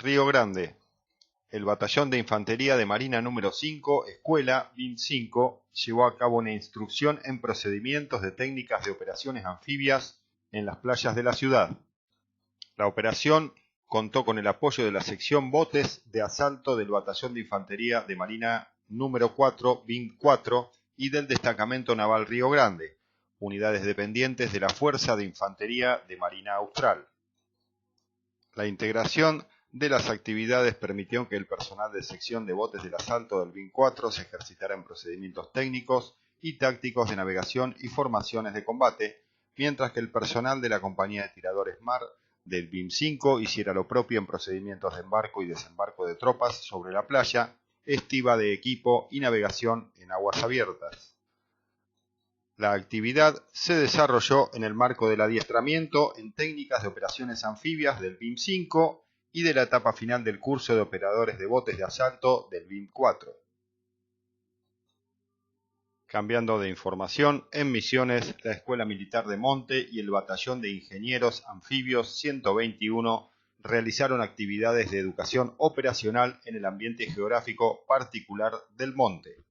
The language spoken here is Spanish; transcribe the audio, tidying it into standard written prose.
Río Grande. El Batallón de Infantería de Marina número 5, Escuela BIM 5, llevó a cabo una instrucción en procedimientos de técnicas de operaciones anfibias en las playas de la ciudad. La operación contó con el apoyo de la sección Botes de Asalto del Batallón de Infantería de Marina número 4, BIM 4, y del Destacamento Naval Río Grande, unidades dependientes de la Fuerza de Infantería de Marina Austral. La integración de las actividades permitió que el personal de sección de botes del asalto del BIM 4 se ejercitara en procedimientos técnicos y tácticos de navegación y formaciones de combate, mientras que el personal de la compañía de tiradores MAR del BIM 5 hiciera lo propio en procedimientos de embarco y desembarco de tropas sobre la playa, estiva de equipo y navegación en aguas abiertas. La actividad se desarrolló en el marco del adiestramiento en técnicas de operaciones anfibias del BIM 5 y de la etapa final del curso de operadores de botes de asalto del BIM 4. Cambiando de información, en Misiones, la Escuela Militar de Monte y el Batallón de Ingenieros Anfibios 121 realizaron actividades de educación operacional en el ambiente geográfico particular del monte.